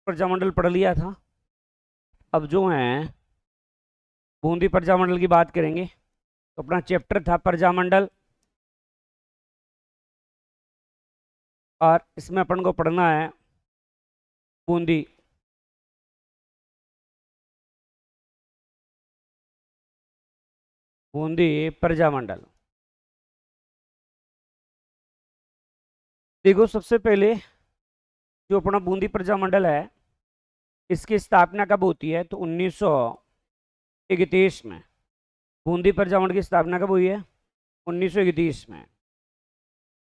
प्रजामंडल पढ़ लिया था। अब जो है बूंदी प्रजामंडल की बात करेंगे। तो अपना चैप्टर था प्रजामंडल, और इसमें अपन को पढ़ना है बूंदी। बूंदी प्रजामंडल। देखो, सबसे पहले जो अपना बूंदी प्रजामंडल है, इसकी स्थापना कब होती है? तो 1931 में। बूंदी प्रजामंडल की स्थापना कब हुई है? 1931 में।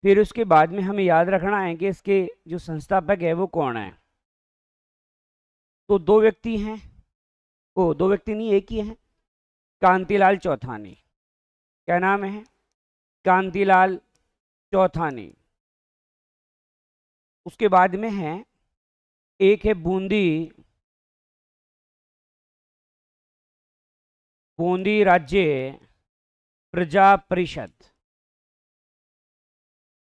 फिर उसके बाद में हमें याद रखना है कि इसके जो संस्थापक है वो कौन है। तो दो व्यक्ति हैं। वो दो व्यक्ति नहीं, एक ही है, कांतिलाल चौथानी। क्या नाम है? कांतिलाल चौथानी। उसके बाद में है, एक है बूंदी बूंदी राज्य प्रजा परिषद।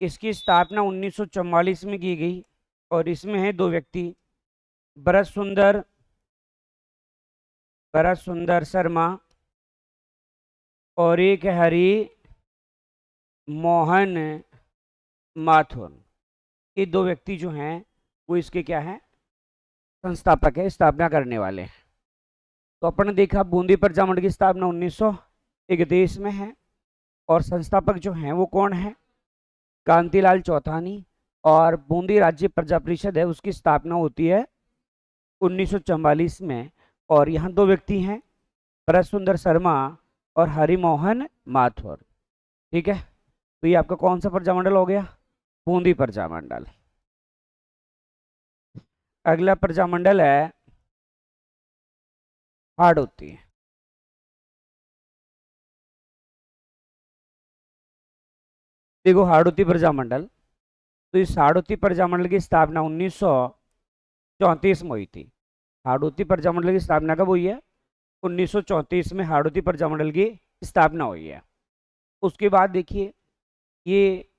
इसकी स्थापना 1944 में की गई, और इसमें है दो व्यक्ति, भरत सुंदर शर्मा, और एक है हरि मोहन माथुर। ये दो व्यक्ति जो हैं वो इसके क्या है? संस्थापक है, स्थापना करने वाले हैं। तो अपन ने देखा बूंदी प्रजामंडल की स्थापना 1931 में है, और संस्थापक जो हैं वो कौन है? कांतिलाल चौथानी। और बूंदी राज्य प्रजा परिषद है, उसकी स्थापना होती है 1944 में। और यहाँ दो व्यक्ति हैं, भरत सुंदर शर्मा और हरिमोहन माथुर। ठीक है, तो ये आपका कौन सा प्रजामंडल हो गया? बूंदी प्रजामंडल। अगला प्रजामंडल है हाड़ौती। देखो, हाड़ौती प्रजामंडल, तो इस हाड़ौती प्रजामंडल की स्थापना 1934 में हुई थी। हाड़ौती प्रजामंडल की स्थापना कब हुई है? 1934 में हाड़ौती प्रजामंडल की स्थापना हुई है। उसके बाद देखिए, ये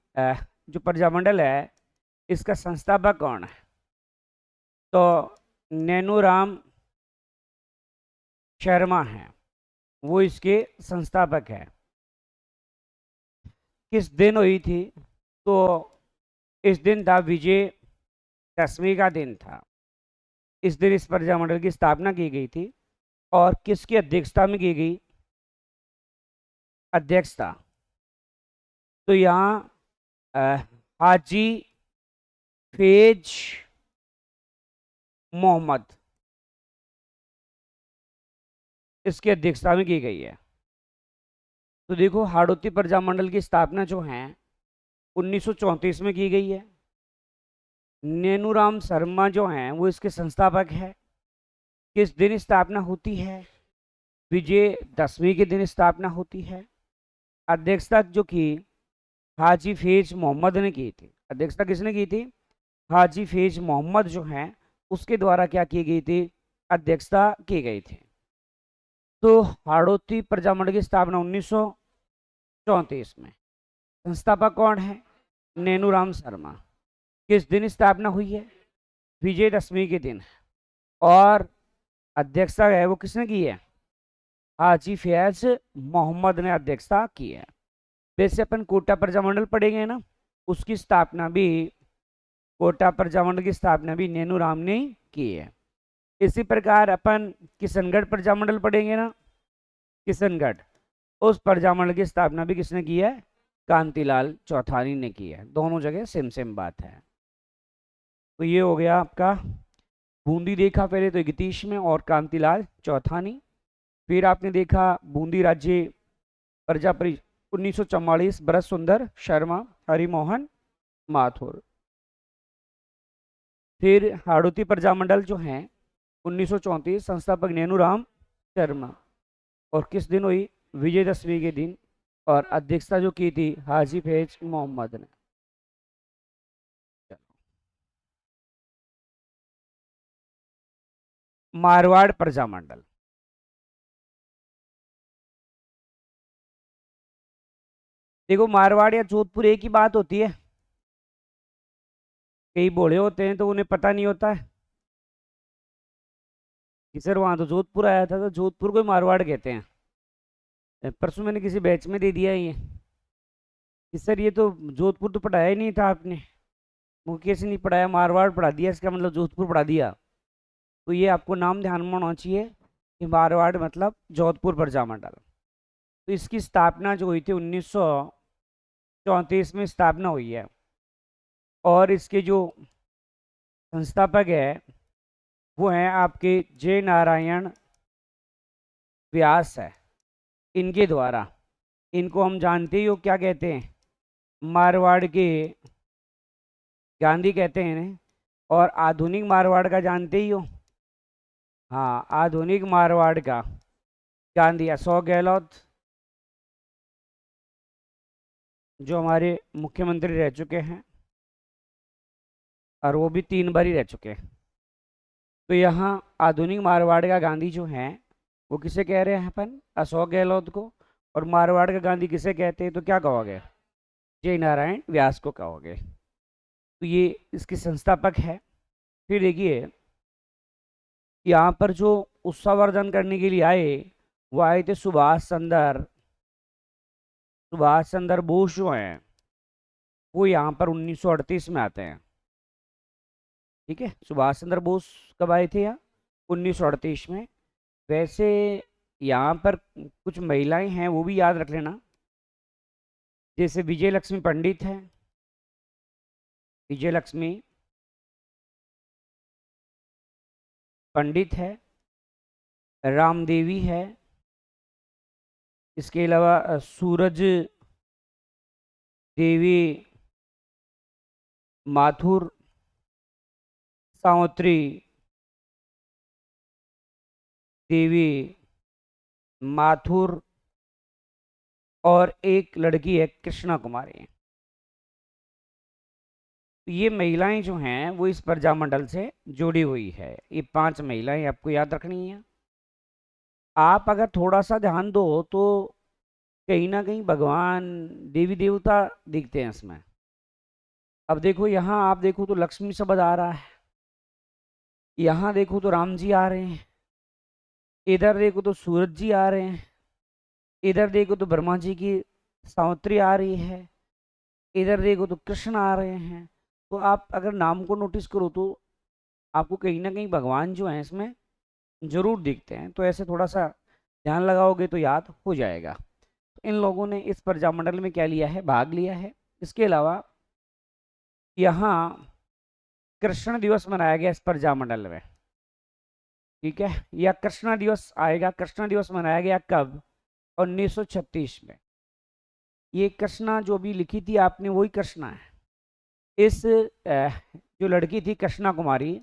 जो प्रजामंडल है, इसका संस्थापक कौन है? तो नैनूराम शर्मा है, वो इसके संस्थापक है। किस दिन हुई थी? तो इस दिन था विजय दशमी का दिन था। इस दिन इस प्रजामंडल की स्थापना की गई थी, और किसकी अध्यक्षता में की गई? अध्यक्षता। तो यहाँ हाजी फैज मोहम्मद, इसकी अध्यक्षता में की गई है। तो देखो, हाड़ौती प्रजामंडल की स्थापना जो है 1934 में की गई है। नैनूराम शर्मा जो हैं वो इसके संस्थापक है। किस दिन स्थापना होती है? विजय दशमी के दिन स्थापना होती है। अध्यक्षता जो की हाजी फैज मोहम्मद ने की थी। अध्यक्षता किसने की थी? हाजी फैज मोहम्मद जो हैं उसके द्वारा क्या की गई थी? अध्यक्षता की गई थी। तो हाड़ौती प्रजामंडल की स्थापना 1934 में। संस्थापक कौन है? नैनूराम शर्मा। किस दिन स्थापना हुई है? विजयदशमी के दिन। और अध्यक्षता है वो किसने की है? हाजी फैज मोहम्मद ने अध्यक्षता की है। वैसे अपन कोटा प्रजामंडल पढ़ेंगे ना, उसकी स्थापना भी, कोटा प्रजामंडल की स्थापना भी नैनूराम ने की है। इसी प्रकार अपन किशनगढ़ प्रजामंडल पढ़ेंगे ना, किशनगढ़, उस प्रजामंडल की स्थापना भी किसने की है? कांतिलाल चौथानी ने की है। दोनों जगह सेम सेम बात है। तो ये हो गया आपका बूंदी। देखा पहले तो 31 में और कांतिलाल चौथानी। फिर आपने देखा बूंदी राज्य प्रजा परिषद 1944, भरत सुंदर शर्मा, हरिमोहन माथुर। फिर हाड़ौती प्रजामंडल जो है 1934, संस्थापक नैनूराम शर्मा, और किस दिन हुई? विजयदशमी के दिन। और अध्यक्षता जो की थी हाजी फैज मोहम्मद ने। मारवाड़ प्रजामंडल। देखो, मारवाड़ या जोधपुर एक ही बात होती है। कई बूढ़े होते हैं तो उन्हें पता नहीं होता है, कि सर वहाँ तो जोधपुर आया था, तो जोधपुर को मारवाड़ कहते हैं। परसों मैंने किसी बैच में दे दिया ये कि सर ये तो जोधपुर तो पढ़ाया ही नहीं था आपने, मुकेश नहीं पढ़ाया, मारवाड़ पढ़ा दिया, इसका मतलब जोधपुर पढ़ा दिया। तो ये आपको नाम ध्यान में होना चाहिए कि मारवाड़ मतलब जोधपुर प्रजामंडल। तो इसकी स्थापना जो हुई थी 1934 में स्थापना हुई है, और इसके जो संस्थापक है वो हैं आपके जय नारायण व्यास है। इनके द्वारा, इनको हम जानते ही हो क्या कहते हैं, मारवाड़ के गांधी कहते हैं इन्हें। और आधुनिक मारवाड़ का जानते ही हो, हाँ, आधुनिक मारवाड़ का गांधी अशोक गहलोत, जो हमारे मुख्यमंत्री रह चुके हैं, और वो भी 3 बार ही रह चुके हैं। तो यहाँ आधुनिक मारवाड़ का गांधी जो है वो किसे कह रहे हैं अपन, अशोक गहलोत को। और मारवाड़ का गांधी किसे कहते हैं, तो क्या कहोगे, जय नारायण व्यास को कहोगे। तो ये इसके संस्थापक है। फिर देखिए यहाँ पर जो उत्साहवर्धन करने के लिए आए वो आए थे सुभाष चंद्र बोस जो हैं, वो यहाँ पर 1938 में आते हैं। ठीक है, सुभाष चंद्र बोस कब आए थे यहाँ, 1938 में। वैसे यहाँ पर कुछ महिलाएं हैं वो भी याद रख लेना, जैसे विजय लक्ष्मी पंडित है, विजय लक्ष्मी पंडित है, राम देवी है, इसके अलावा सूरज देवी माथुर, सावित्री देवी माथुर, और एक लड़की है कृष्णा कुमारी। ये महिलाएं जो हैं वो इस प्रजामंडल से जुड़ी हुई है। ये 5 महिलाएं आपको याद रखनी है। आप अगर थोड़ा सा ध्यान दो तो कहीं ना कहीं भगवान देवी देवता दिखते हैं इसमें। अब देखो यहाँ आप देखो तो लक्ष्मी शब्द आ रहा है, यहाँ देखो तो राम जी आ रहे हैं, इधर देखो तो सूरज जी आ रहे हैं, इधर देखो तो ब्रह्मा जी की सावित्री आ रही है, इधर देखो तो कृष्ण आ रहे हैं। तो आप अगर नाम को नोटिस करो तो आपको कहीं ना कहीं भगवान जो है इसमें जरूर दिखते हैं। तो ऐसे थोड़ा सा ध्यान लगाओगे तो याद हो जाएगा। तो इन लोगों ने इस प्रजामंडल में क्या लिया है, भाग लिया है। इसके अलावा यहाँ कृष्ण दिवस मनाया गया इस प्रजामंडल में। ठीक है, यह कृष्ण दिवस आएगा। कृष्ण दिवस मनाया गया कब, 1936 में। ये कृष्णा जो भी लिखी थी आपने वही कृष्णा है। इस जो लड़की थी कृष्णा कुमारी,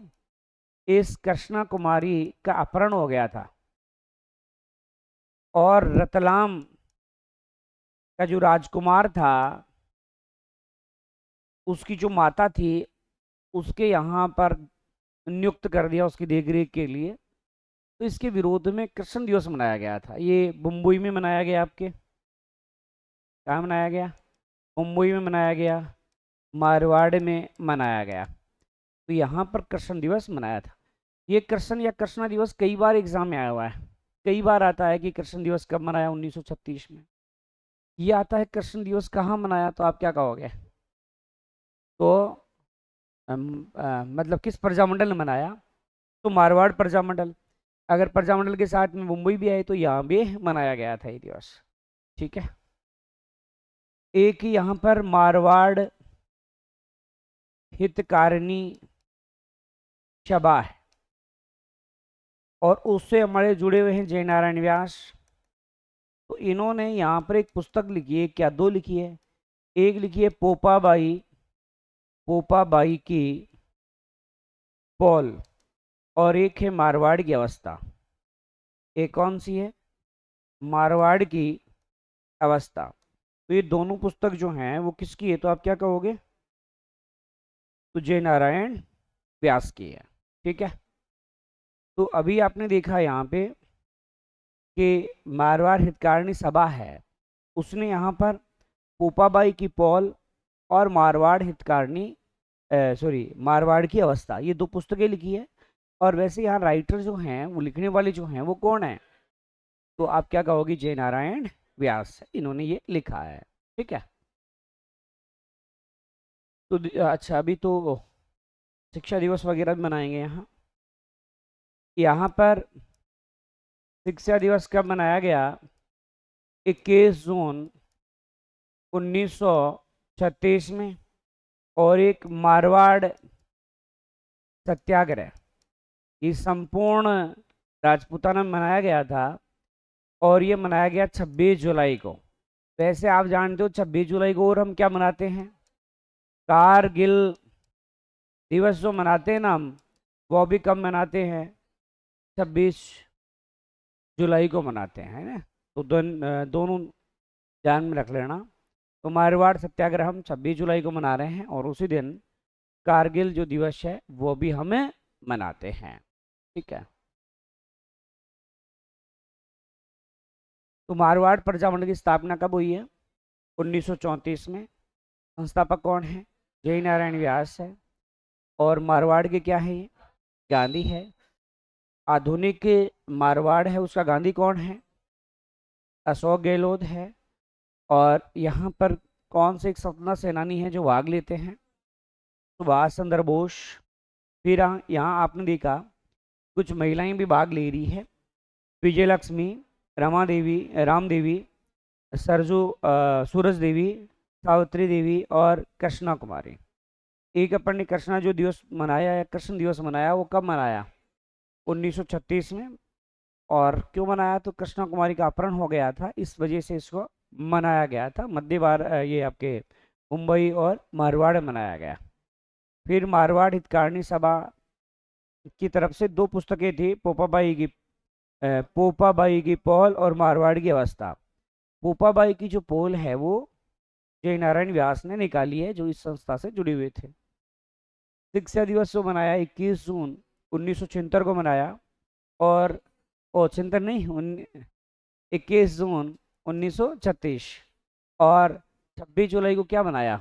इस कृष्णा कुमारी का अपहरण हो गया था, और रतलाम का जो राजकुमार था उसकी जो माता थी उसके यहाँ पर नियुक्त कर दिया उसकी देखरेख के लिए। तो इसके विरोध में कृष्ण दिवस मनाया गया था। ये मुंबई में मनाया गया, आपके कहाँ मनाया गया, मुंबई में मनाया गया, मारवाड़ में मनाया गया। तो यहाँ पर कृष्ण दिवस मनाया था। ये कृष्ण या कृष्णा दिवस कई बार एग्जाम में आया हुआ है, कई बार आता है कि कृष्ण दिवस कब मनाया, 1936 में। ये आता है कृष्ण दिवस कहाँ मनाया, तो आप क्या कहोगे, तो मतलब किस प्रजामंडल ने मनाया, तो मारवाड़ प्रजामंडल। अगर प्रजामंडल के साथ में मुंबई भी आए तो यहाँ भी मनाया गया था ये दिवस। ठीक है, एक ही यहाँ पर मारवाड़ हितकारिणी सभा है, और उससे हमारे जुड़े हुए हैं जय नारायण व्यास। तो इन्होंने यहाँ पर एक पुस्तक लिखी है, क्या, 2 लिखी है। एक लिखी है पोपाबाई की पॉल, और एक है मारवाड़ की अवस्था। एक कौन सी है, मारवाड़ की अवस्था। तो ये दोनों पुस्तक जो हैं वो किसकी है, तो आप क्या कहोगे, तो जय नारायण व्यास की है। ठीक है, तो अभी आपने देखा यहाँ पे कि मारवाड़ हितकारिणी सभा है, उसने यहाँ पर पोपाबाई की पॉल और मारवाड़ हितकारिणी, सॉरी, मारवाड़ की अवस्था, ये 2 पुस्तकें लिखी है। और वैसे यहाँ राइटर जो हैं, वो लिखने वाले जो हैं, वो कौन है? तो आप क्या कहोगे? जय नारायण व्यास, इन्होंने ये लिखा है। ठीक है। तो अच्छा, अभी तो शिक्षा दिवस वगैरह भी मनाएंगे यहाँ। यहाँ पर शिक्षा दिवस कब मनाया गया? 21 जून 1936 में। और एक मारवाड़ सत्याग्रह, ये संपूर्ण राजपूताना में मनाया गया था, और ये मनाया गया 26 जुलाई को। वैसे आप जानते हो 26 जुलाई को और हम क्या मनाते हैं? कारगिल दिवस जो मनाते हैं ना हम, वो भी कब मनाते हैं? 26 जुलाई को मनाते हैं, है ना। तो दोनों ध्यान में रख लेना। तो मारवाड़ सत्याग्रह हम 26 जुलाई को मना रहे हैं, और उसी दिन कारगिल जो दिवस है वो भी हमें मनाते हैं। ठीक है। तो मारवाड़ प्रजामंडल की स्थापना कब हुई है? 1934 में। संस्थापक कौन है? जय नारायण व्यास है। और मारवाड़ के क्या है? ये गांधी है। आधुनिक मारवाड़ है, उसका गांधी कौन है? अशोक गहलोत है। और यहाँ पर कौन से एक स्वतंत्रता सेनानी है जो भाग लेते हैं? सुभाष चंद्र बोस। फिर यहाँ आपने देखा कुछ महिलाएं भी भाग ले रही है। विजय लक्ष्मी, रमा देवी, राम देवी, सरजू सूरज देवी, सावित्री देवी और कृष्णा कुमारी। एक अपन ने कृष्णा जो दिवस मनाया या कृष्ण दिवस मनाया, वो कब मनाया? 1936 में। और क्यों मनाया? तो कृष्णा कुमारी का अपहरण हो गया था, इस वजह से इसको मनाया गया था। ये आपके मुंबई और मारवाड़ में मनाया गया। फिर मारवाड़ हितकारिणी सभा की तरफ से 2 पुस्तकें थी, पोपाबाई की पौल और मारवाड़ की अवस्था। पोपाबाई की जो पोल है वो जय नारायण व्यास ने निकाली है, जो इस संस्था से जुड़े हुए थे। शिक्षा दिवस जो मनाया 21 जून 1976 को मनाया। और छिहत्तर नहीं, 21 जून 1936। और 26 जुलाई को क्या मनाया?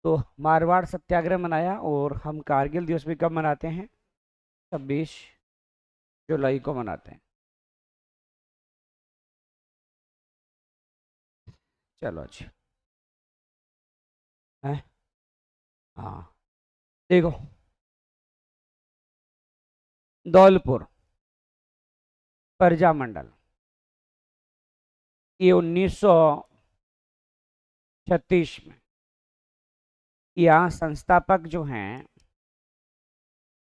तो मारवाड़ सत्याग्रह मनाया। और हम कारगिल दिवस भी कब मनाते हैं? 26 जुलाई को मनाते हैं। चलो अच्छा है। हाँ, देखो, धौलपुर प्रजामंडल, ये 1936 में। यहाँ संस्थापक जो हैं,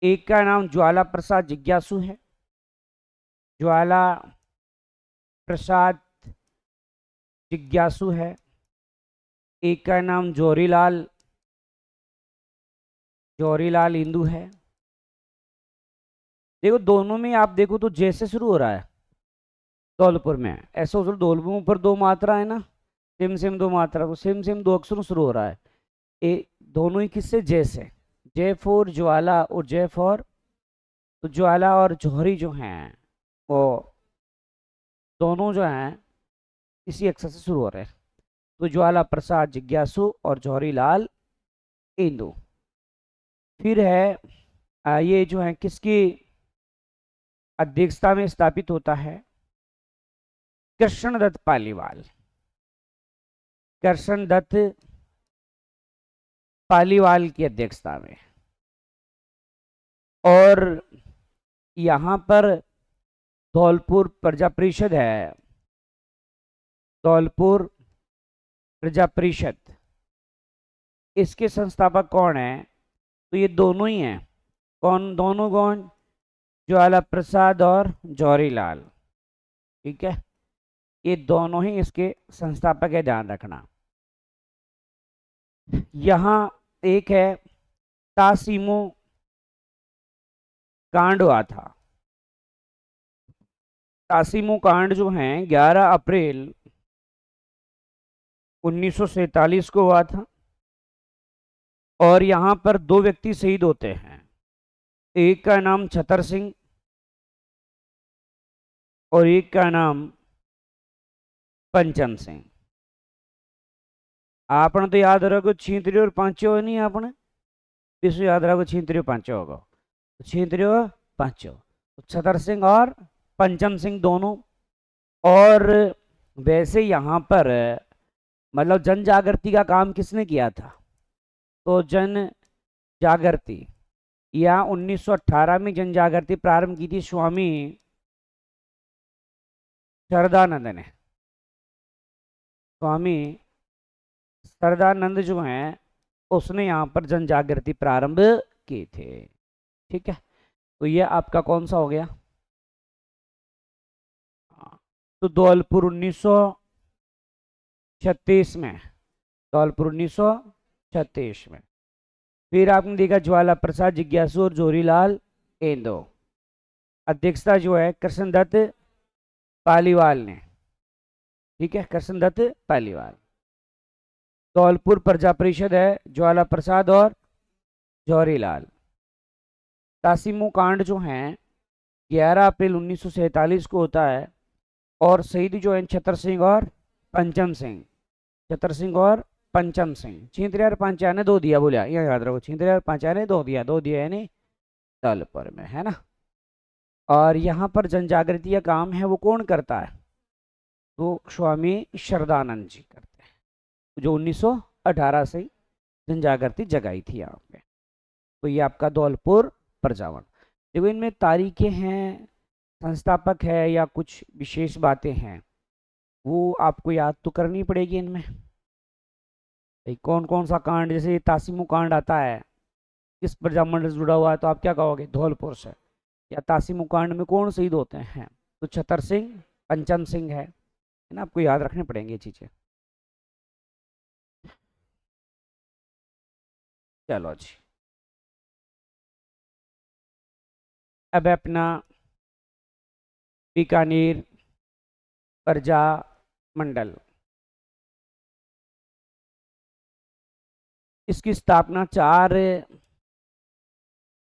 एक का नाम ज्वाला प्रसाद जिज्ञासु है। ज्वाला प्रसाद जिज्ञासु है। एक का नाम जौहरीलाल इंदू है। देखो, दोनों में आप देखो तो जैसे शुरू हो रहा है धौलपुर में, ऐसा हो धौलपुर में ऊपर 2 मात्रा है ना, सेम सेम 2 मात्रा, तो सेम सेम 2 अक्षरों शुरू हो रहा है। दोनों ही किससे? जैसे, जय फॉर ज्वाला और जय फॉर, तो ज्वाला और जौहरी जो हैं, वो दोनों जो हैं इसी अक्षर से शुरू हो रहे हैं। तो ज्वाला प्रसाद जिज्ञासु और जौहरी लाल इंदू। फिर है ये जो है किसकी अध्यक्षता में स्थापित होता है? कृष्णदत्त पालीवाल। कृष्णदत्त पालीवाल की अध्यक्षता में। और यहाँ पर धौलपुर प्रजा परिषद है। धौलपुर प्रजा परिषद, इसके संस्थापक कौन है? तो ये दोनों ही हैं। दोनों कौन? ज्वाला प्रसाद और जौहरी लाल। ठीक है, ये दोनों ही इसके संस्थापक है, ध्यान रखना। यहाँ एक है तासीमो कांड हुआ था। तासीमो कांड जो है 11 अप्रैल 1947 को हुआ था। और यहाँ पर 2 व्यक्ति शहीद होते हैं। एक का नाम छतर सिंह और एक का नाम पंचम सिंह। आपने तो याद रखो, छींतरी और पांचो नहीं, आपने विश्व याद रखो, छींतरी और पांचो होगा। छेत्रियो पांचों, तो छतर सिंह और पंचम सिंह दोनों। और वैसे यहाँ पर मतलब जन जागृति का काम किसने किया था? तो जन जागृति या 1918 में जन जागृति प्रारंभ की थी स्वामी शारदानंद ने। स्वामी शारदानंद जो हैं उसने यहाँ पर जन जागृति प्रारंभ की थे। ठीक है, तो ये आपका कौन सा हो गया? तो धौलपुर 1936 में, धौलपुर 1936 में। फिर आपने देखा ज्वाला प्रसाद जिज्ञासु और जोरीलाल एंदो। अध्यक्षता जो है कृष्णदत्त पालीवाल ने। ठीक है, कृष्णदत्त पालीवाल। धौलपुर प्रजा परिषद है ज्वाला प्रसाद और जौहरीलाल। तासिमो कांड जो है 11 अप्रैल 1947 को होता है, और शहीद जो है छतर सिंह और पंचम सिंह, छतर सिंह और पंचम सिंह। छिंतरियार पांचा ने 2 दिया, बोलिया यह याद रखो, छिंतरियार पांचा ने 2 दिया, 2 दिया यानी धौलपुर में, है ना। और यहाँ पर जन जागृति का काम है वो कौन करता है? तो स्वामी शारदानंद जी करते हैं, जो 1918 से जन जागृति जगाई थी यहाँ पे। तो ये आपका धौलपुर प्रजावन। देखो इनमें तारीखें हैं, संस्थापक है या कुछ विशेष बातें हैं, वो आपको याद तो करनी पड़ेगी इनमें। कौन कौन सा कांड, जैसे तासिमो कांड आता है, किस प्रजामंडल से जुड़ा हुआ है, तो आप क्या कहोगे? धौलपुर से। या तासिमो कांड में कौन शहीद होते हैं? तो छतर सिंह, पंचम सिंह है ना, आपको याद रखने पड़ेंगे ये चीजें। चलो जी, अब अपना बीकानेर प्रजा मंडल, इसकी स्थापना 4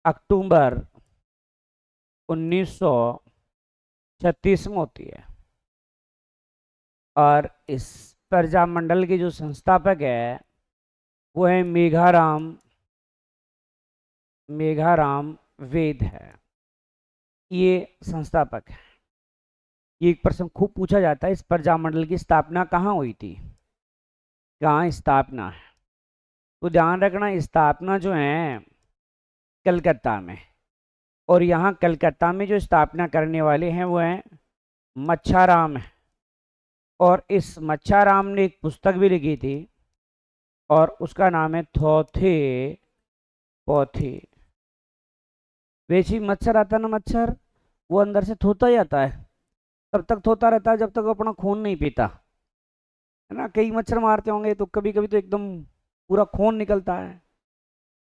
अक्टूबर 1936 में होती है। और इस प्रजा मंडल के जो संस्थापक है वो है मेघाराम वेद है, ये संस्थापक है। ये एक प्रश्न खूब पूछा जाता है, इस प्रजा मंडल की स्थापना कहाँ हुई थी, कहाँ स्थापना है? तो ध्यान रखना, स्थापना जो है कलकत्ता में, और यहाँ कलकत्ता में जो स्थापना करने वाले हैं वो हैं मच्छाराम है। और इस मच्छाराम ने एक पुस्तक भी लिखी थी और उसका नाम है थोथे पोथी। वैसे मच्छर आता ना, मच्छर वो अंदर से थोता ही आता है, तब तक थोता रहता है जब तक अपना खून नहीं पीता, है ना। कई मच्छर मारते होंगे तो कभी कभी तो एकदम पूरा खून निकलता है,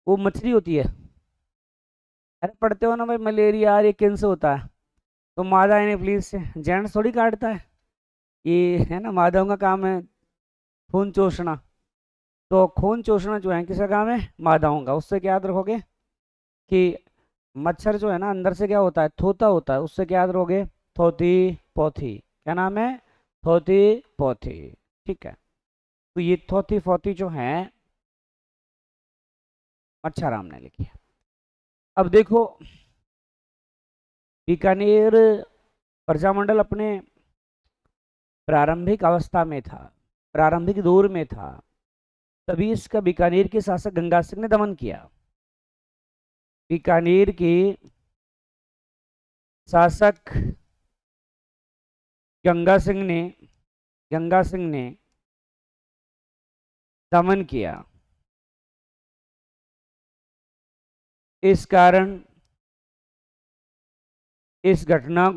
वो मछली होती है। अरे पढ़ते हो ना भाई, मलेरिया ये किनसे होता है? तो मादा एनोफिलीज से। जेंट्स थोड़ी काटता है, ये है ना, मादाओं का काम है खून चूसना। तो खून चूसना जो है किसका काम है? मादाओं का। उससे क्या याद रखोगे कि मच्छर जो है ना अंदर से क्या होता है? थोता होता है। उससे क्या याद रखोगे? थोती पोथी। क्या नाम है? थोती पोथी। ठीक है, तो ये थोती पोथी जो है मच्छाराम ने लिखी है। अब देखो, बीकानेर प्रजामंडल अपने प्रारंभिक अवस्था में था, प्रारंभिक दौर में था, तभी इसका बीकानेर के शासक गंगा सिंह ने दमन किया। बीकानेर के शासक गंगा सिंह ने दमन किया। इस कारण इस घटना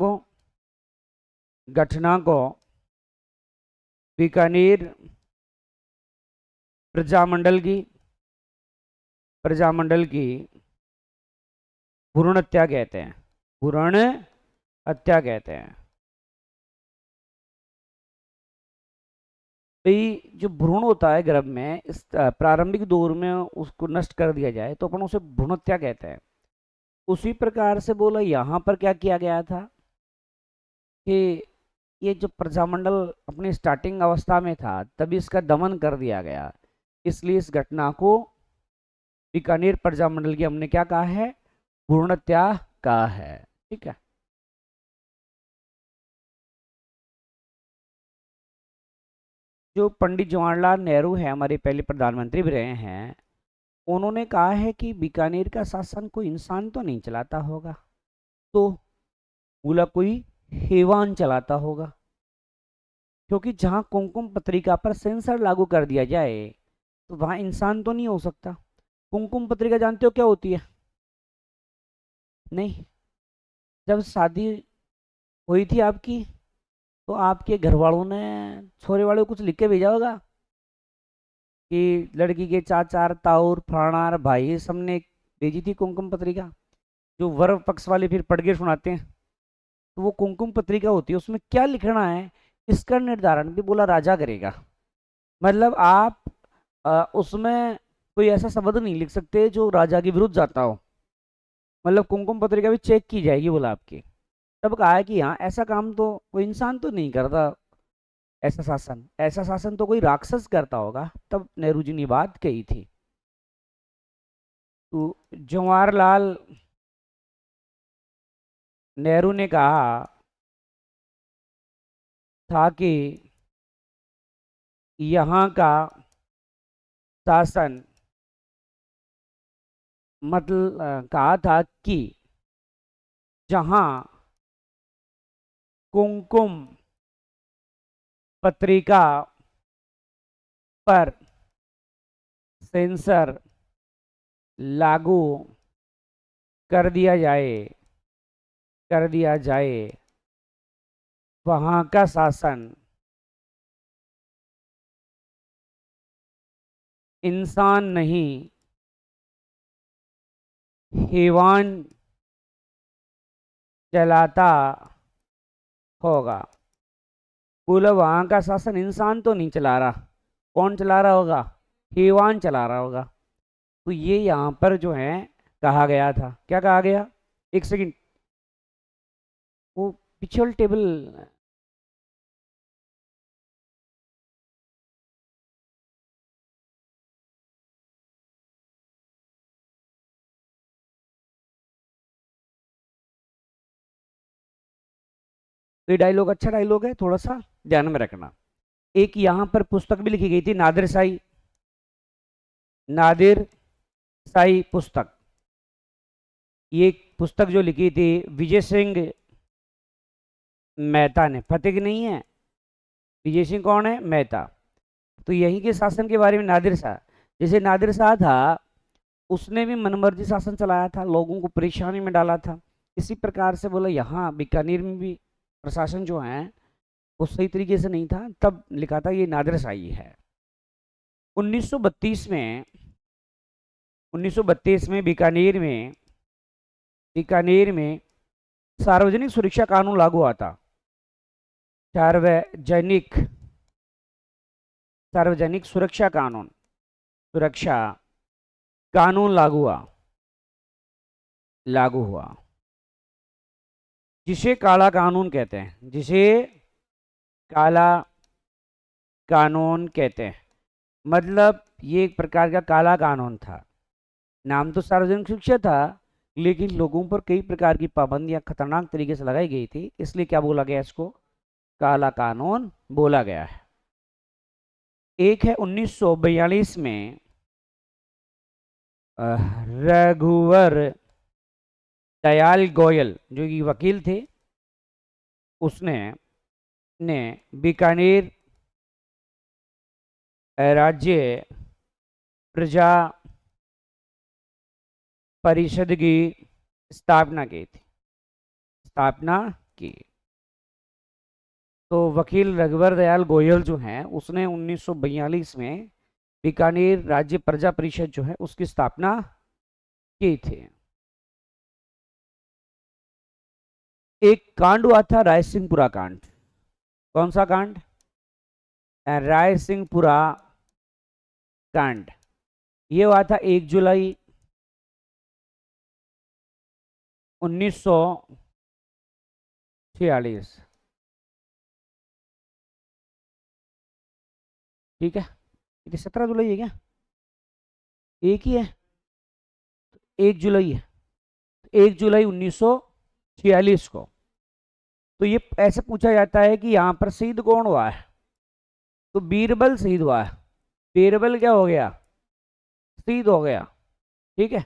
को बीकानेर प्रजामंडल की भ्रूण हत्या कहते हैं, भ्रूण हत्या कहते हैं। भाई जो भ्रूण होता है गर्भ में, इस प्रारंभिक दौर में उसको नष्ट कर दिया जाए तो अपन उसे भ्रूण हत्या कहते हैं। उसी प्रकार से बोला यहाँ पर क्या किया गया था कि ये जो प्रजामंडल अपनी स्टार्टिंग अवस्था में था तभी इसका दमन कर दिया गया, इसलिए इस घटना को बीकानेर प्रजामंडल की हमने क्या कहा है? पूर्णतया का है। ठीक है। जो पंडित जवाहरलाल नेहरू है, हमारे पहले प्रधानमंत्री भी रहे हैं, उन्होंने कहा है कि बीकानेर का शासन कोई इंसान तो नहीं चलाता होगा, तो बोला कोई हैवान चलाता होगा, क्योंकि जहां कुमकुम पत्रिका पर सेंसर लागू कर दिया जाए तो वहां इंसान तो नहीं हो सकता। कुमकुम पत्रिका जानते हो क्या होती है? नहीं। जब शादी हुई थी आपकी, तो आपके घर वालों ने छोरे वाले को कुछ लिख के भेजा होगा कि लड़की के चाचा ताऊर फलाना भाई सबने भेजी थी कुमकुम पत्रिका, जो वर पक्ष वाले फिर पढ़ के सुनाते हैं। तो वो कुमकुम पत्रिका होती है, उसमें क्या लिखना है इसका निर्धारण भी बोला राजा करेगा। मतलब आप उसमें कोई ऐसा शब्द नहीं लिख सकते जो राजा के विरुद्ध जाता हो। मतलब कुमकुम पत्रिका भी चेक की जाएगी बोला आपकी। तब कहा है कि हाँ, ऐसा काम तो कोई इंसान तो नहीं करता, ऐसा शासन तो कोई राक्षस करता होगा। तब नेहरू जी ने बात कही थी। तो जवाहरलाल नेहरू ने कहा था कि यहाँ का शासन, मतलब कहा था कि जहाँ कुमकुम पत्रिका पर सेंसर लागू कर दिया जाए वहाँ का शासन इंसान नहीं हैवान चलाता होगा। बोला वहाँ का शासन इंसान तो नहीं चला रहा, कौन चला रहा होगा? हैवान चला रहा होगा। तो ये यहाँ पर जो है कहा गया था। क्या कहा गया? एक सेकंड, वो पिछल टेबल ये डायलॉग अच्छा डायलॉग है, थोड़ा सा ध्यान में रखना। एक यहाँ पर पुस्तक भी लिखी गई थी, नादिर शाही पुस्तक। ये पुस्तक जो लिखी थी विजय सिंह मेहता ने, फतेह की नहीं है, विजय सिंह कौन है? मेहता। तो यही के शासन के बारे में नादिर शाह, जैसे नादिर शाह था, उसने भी मनमर्जी शासन चलाया था, लोगों को परेशानी में डाला था। इसी प्रकार से बोला यहाँ बीकानेर में भी प्रशासन जो है वो सही तरीके से नहीं था। तब लिखा था ये नादिर शाही है। 1932 में 1932 में बीकानेर में सार्वजनिक सुरक्षा कानून लागू हुआ था। सार्वजनिक सार्वजनिक सुरक्षा कानून लागू हुआ, जिसे काला कानून कहते हैं, जिसे काला कानून कहते हैं। मतलब ये एक प्रकार का काला कानून था। नाम तो सार्वजनिक सुरक्षा था, लेकिन लोगों पर कई प्रकार की पाबंदियां खतरनाक तरीके से लगाई गई थी, इसलिए क्या बोला गया? इसको काला कानून बोला गया है। एक है 1942 में रघुवर दयाल गोयल, जो कि वकील थे, उसने ने बीकानेर राज्य प्रजा परिषद की स्थापना की थी। स्थापना की। तो वकील रघुवर दयाल गोयल जो हैं, उसने 1942 में बीकानेर राज्य प्रजा परिषद जो है उसकी स्थापना की थी। एक कांड हुआ था रायसिंहपुरा कांड। कौन सा कांड? रायसिंहपुरा कांड। ये हुआ था 1 जुलाई 1946। ठीक है, ये 17 जुलाई है क्या? एक ही है, 1 जुलाई है। 1 जुलाई 1946 को। तो ये ऐसे पूछा जाता है कि यहाँ पर शहीद कौन हुआ है, तो बीरबल शहीद हुआ है। बीरबल क्या हो गया, शहीद हो गया। ठीक है,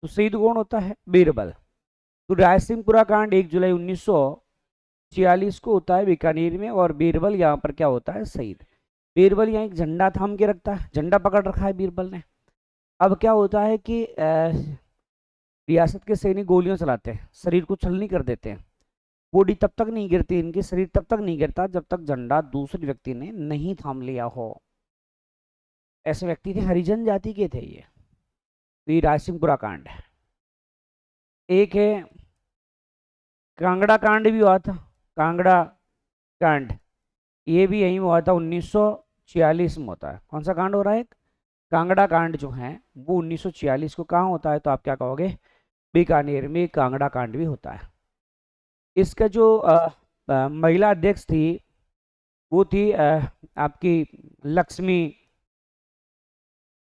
तो शहीद कौन होता है, बीरबल। तो रायसिंहपुरा कांड 1 जुलाई 1946 को होता है बीकानेर में, और बीरबल यहाँ पर क्या होता है, शहीद। बीरबल यहाँ एक झंडा थाम के रखता है, झंडा पकड़ रखा है बीरबल ने। अब क्या होता है कि रियासत के सैनिक गोलियां चलाते हैं, शरीर को छलनी कर देते हैं। बॉडी तब तक नहीं गिरती, इनकी शरीर तब तक नहीं गिरता जब तक झंडा दूसरे व्यक्ति ने नहीं थाम लिया हो। ऐसे व्यक्ति थे, हरिजन जाति के थे ये। तो ये रायसिंहपुरा कांड है। एक है कांगड़ा कांड भी हुआ था, कांगड़ा कांड ये भी यहीं हुआ था, 1946 में होता है। कौन सा कांड हो रहा है, कांगड़ा कांड जो है वो 1946 को कहाँ होता है, तो आप क्या कहोगे, बीकानेर में कांगड़ा कांड भी होता है। इसका जो महिला अध्यक्ष थी वो थी आपकी लक्ष्मी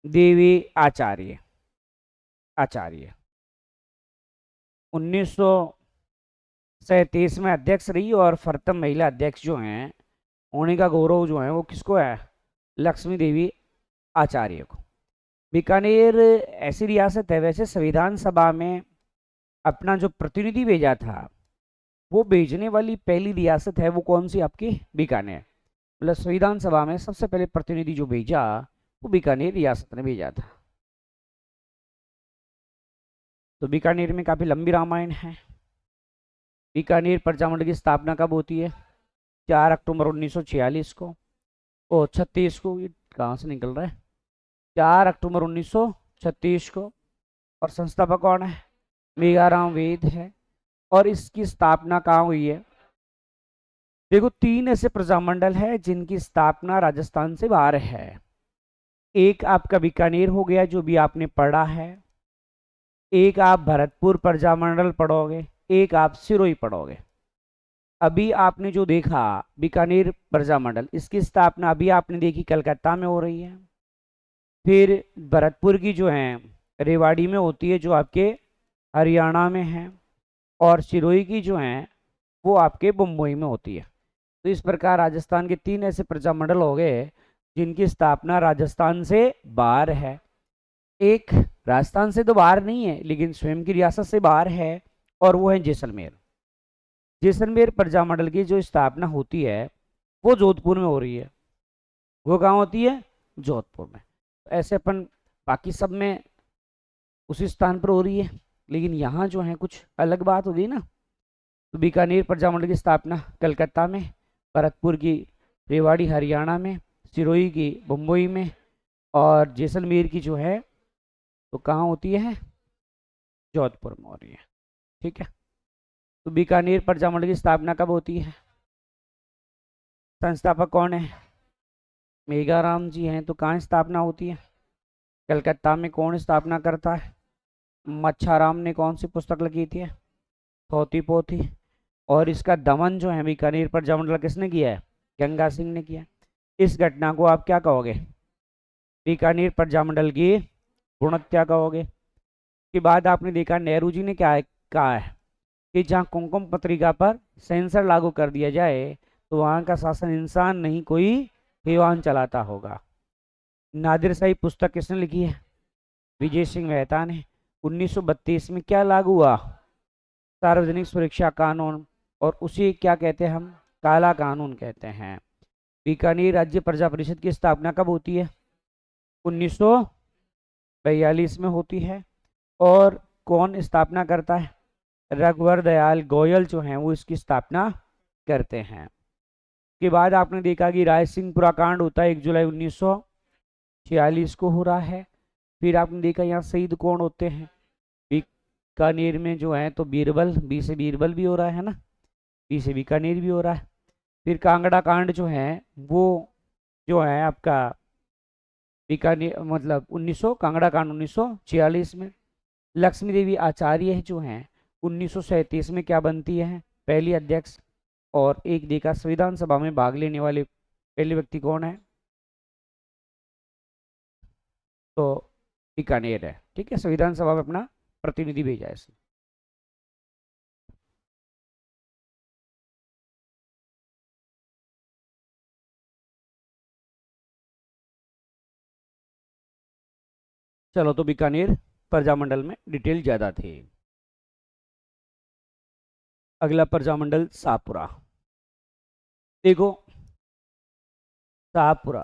देवी आचार्य। 1937 में अध्यक्ष रही, और प्रथम महिला अध्यक्ष जो हैं होने का गौरव जो है वो किसको है, लक्ष्मी देवी आचार्य को। बीकानेर ऐसी रियासत है, वैसे संविधान सभा में अपना जो प्रतिनिधि भेजा था, वो भेजने वाली पहली रियासत है वो कौन सी, आपकी बीकानेर। मतलब संविधान सभा में सबसे पहले प्रतिनिधि जो भेजा वो बीकानेर रियासत ने भेजा था। तो बीकानेर में काफी लंबी रामायण है। बीकानेर प्रजामंडल की स्थापना कब होती है, 4 अक्टूबर 1946 को, ओ 36 को, ये कहाँ से निकल रहा है, 4 अक्टूबर 1936 को। और संस्थापक कौन है, मेघाराम वेद है। और इसकी स्थापना कहाँ हुई है, देखो 3 ऐसे प्रजामंडल है जिनकी स्थापना राजस्थान से बाहर है। एक आपका बीकानेर हो गया जो भी आपने पढ़ा है, एक आप भरतपुर प्रजामंडल पढ़ोगे, एक आप सिरोही पढ़ोगे। अभी आपने जो देखा बीकानेर प्रजामंडल, इसकी स्थापना अभी आपने देखी कलकत्ता में हो रही है। फिर भरतपुर की जो है रेवाड़ी में होती है जो आपके हरियाणा में है, और सिरोही की जो है वो आपके मुंबई में होती है। तो इस प्रकार राजस्थान के 3 ऐसे प्रजामंडल हो गए जिनकी स्थापना राजस्थान से बाहर है। एक राजस्थान से तो बाहर नहीं है लेकिन स्वयं की रियासत से बाहर है, और वो है जैसलमेर। जैसलमेर प्रजामंडल की जो स्थापना होती है वो जोधपुर में हो रही है। वो कहाँ होती है, जोधपुर में। ऐसे अपन बाकी सब में उसी स्थान पर हो रही है, लेकिन यहाँ जो है कुछ अलग बात हो गई ना। तो बीकानेर प्रजामंडल की स्थापना कलकत्ता में, भरतपुर की रेवाड़ी हरियाणा में, सिरोही की मुंबई में, और जैसलमेर की जो है तो कहाँ होती है, जोधपुर में हो रही है। ठीक है, तो बीकानेर प्रजामंडल की स्थापना कब होती है, संस्थापक कौन है, मेघाराम जी हैं। तो कहाँ स्थापना होती है, कलकत्ता में। कौन स्थापना करता है, मच्छाराम ने कौन सी पुस्तक लिखी थी, थोती पोथी। और इसका दमन जो है बीकानेर प्रजामंडल किसने किया है, गंगा सिंह ने किया। इस घटना को आप क्या कहोगे, बीकानेर प्रजामंडल की गुणहत्या कहोगे। के बाद आपने देखा नेहरू जी ने क्या कहा है कि जहाँ कुमकुम पत्रिका पर सेंसर लागू कर दिया जाए तो वहाँ का शासन इंसान नहीं कोई हैवान चलाता होगा। नादिरशाही पुस्तक किसने लिखी है, विजय सिंह मेहता ने। 1932 में क्या लागू हुआ, सार्वजनिक सुरक्षा कानून, और उसी क्या कहते हैं हम, काला कानून कहते हैं। बीकानेर राज्य प्रजा परिषद की स्थापना कब होती है, 1942 में होती है। और कौन स्थापना करता है, रघुवर दयाल गोयल जो हैं वो इसकी स्थापना करते हैं। के बाद आपने देखा कि रायसिंहपुरा कांड होता है 1 जुलाई 1946 को हो रहा है। फिर आपने देखा यहाँ शहीद कौन होते हैं, बीकानेर में जो है तो बीरबल, बी से बीरबल भी हो रहा है ना, बी से बीकानेर भी हो रहा है। फिर कांगड़ा कांड जो है वो जो है आपका बीकानेर मतलब 1900, कांगड़ा कांड 1946 में। लक्ष्मी देवी आचार्य जो हैं 1937 में क्या बनती है, पहली अध्यक्ष। और एक देखा संविधान सभा में भाग लेने वाले पहले व्यक्ति कौन है, तो बीकानेर है। ठीक है, संविधान सभा में अपना प्रतिनिधि भेजा है। चलो, तो बीकानेर प्रजामंडल में डिटेल ज़्यादा थी। अगला प्रजामंडल शाहपुरा। देखो, शाहपुरा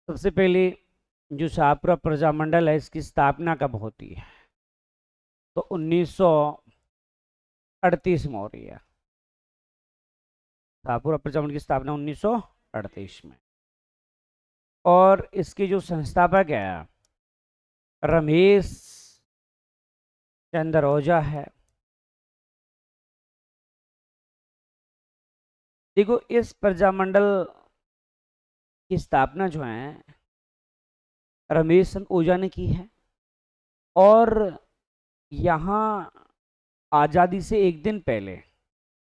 सबसे पहले जो शाहपुरा प्रजामंडल है, इसकी स्थापना कब होती है? तो 1938 में हो रही है। शाहपुरा प्रजामंडल की स्थापना 1938 में। और इसके जो संस्थापक है रमेश चंद्र ओझा है। देखो, इस प्रजामंडल की स्थापना जो है रमेश चंद्र ओझा ने की है। और यहाँ आज़ादी से एक दिन पहले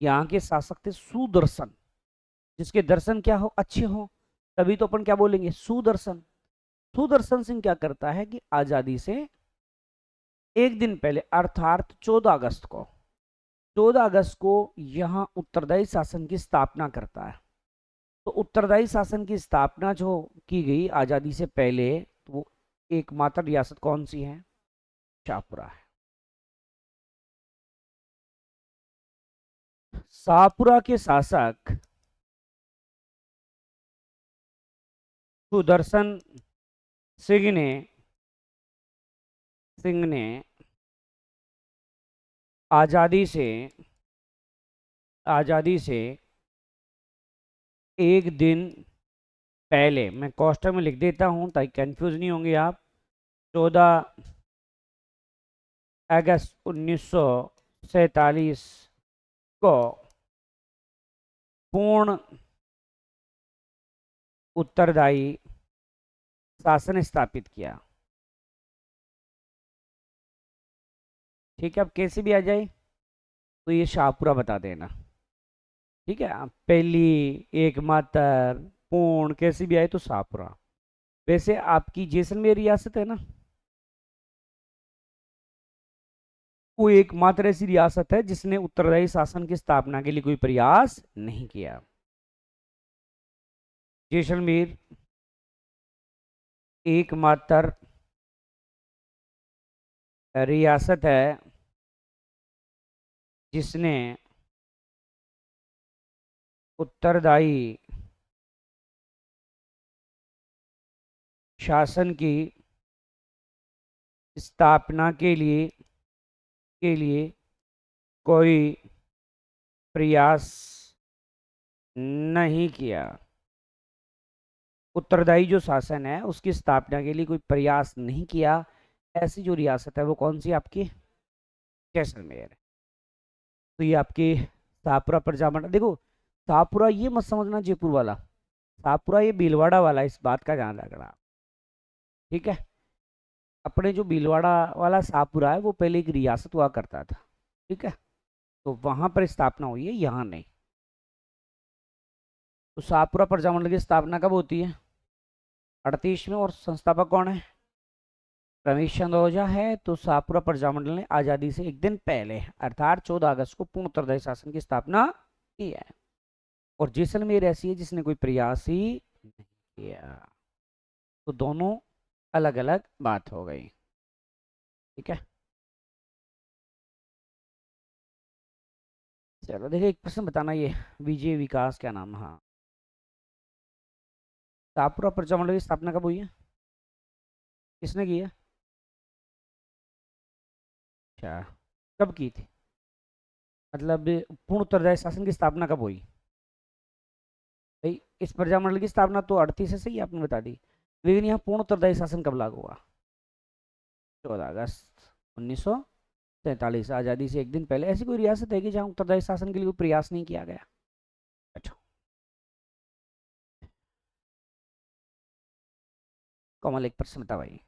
यहाँ के शासक थे सुदर्शन, जिसके दर्शन क्या हो, अच्छे हो, तभी तो अपन क्या बोलेंगे, सुदर्शन। सुदर्शन सिंह क्या करता है कि आज़ादी से एक दिन पहले अर्थात 14 अगस्त को यहाँ उत्तरदायी शासन की स्थापना करता है। तो उत्तरदायी शासन की स्थापना जो की गई आज़ादी से पहले, तो वो एकमात्र रियासत कौन सी है? शाहपुरा है। शाहपुरा के शासक सुदर्शन सिंह ने आज़ादी से एक दिन पहले, मैं कोष्टक में लिख देता हूं ताकि कंफ्यूज नहीं होंगे आप, 14 अगस्त 1947 को पूर्ण उत्तरदायी शासन स्थापित किया। ठीक है, अब कैसे भी आ जाए तो ये शाहपुरा बता देना। ठीक है, पहली, एकमात्र, पूर्ण, कैसे भी आए तो शाहपुरा। वैसे आपकी जैसलमेर रियासत है ना, वो एकमात्र ऐसी रियासत है जिसने उत्तरदायी शासन की स्थापना के लिए कोई प्रयास नहीं किया। जैसलमेर एकमात्र रियासत है जिसने उत्तरदायी शासन की स्थापना के लिए कोई प्रयास नहीं किया। उत्तरदायी जो शासन है उसकी स्थापना के लिए कोई प्रयास नहीं किया। ऐसी जो रियासत है वो कौन सी आपकी? जैसलमेर। तो ये आपकी शाहपुरा प्रजामंडल। देखो, शाहपुरा ये मत समझना जयपुर वाला, शाहपुरा ये भीलवाड़ा वाला, इस बात का ध्यान रखना। ठीक है, अपने जो भीलवाड़ा वाला शाहपुरा है वो पहले एक रियासत हुआ करता था। ठीक है, तो वहां पर स्थापना हुई है, यहाँ नहीं। तो शाहपुरा प्रजामंडल की स्थापना कब होती है? 38 में। और संस्थापक कौन है? रमेश चंद्र ओझा है। तो शाहपुरा प्रजामंडल ने आज़ादी से एक दिन पहले अर्थात 14 अगस्त को पूर्ण उत्तरदायी शासन की स्थापना की है। और जैसलमेर ऐसी है जिसने कोई प्रयास ही नहीं किया। तो दोनों अलग अलग बात हो गई। ठीक है, चलो देखिए, एक प्रश्न बताना, ये विजय विकास क्या नाम? हाँ, शाहपुरा प्रजामंडल की स्थापना कब हुई है? किसने की है? अच्छा, कब की थी? मतलब पूर्ण उत्तरदायी शासन की स्थापना कब हुई? भाई, इस प्रजामंडल की स्थापना तो 38 से सही आपने बता दी, लेकिन यहाँ पूर्ण उत्तरदायी शासन कब लागू हुआ? 14 अगस्त 1947, आज़ादी से एक दिन पहले। ऐसी कोई रियासत है कि जहाँ उत्तरदायी शासन के लिए कोई प्रयास नहीं किया गया? अच्छा, कमल एक प्रश्न बता भाई।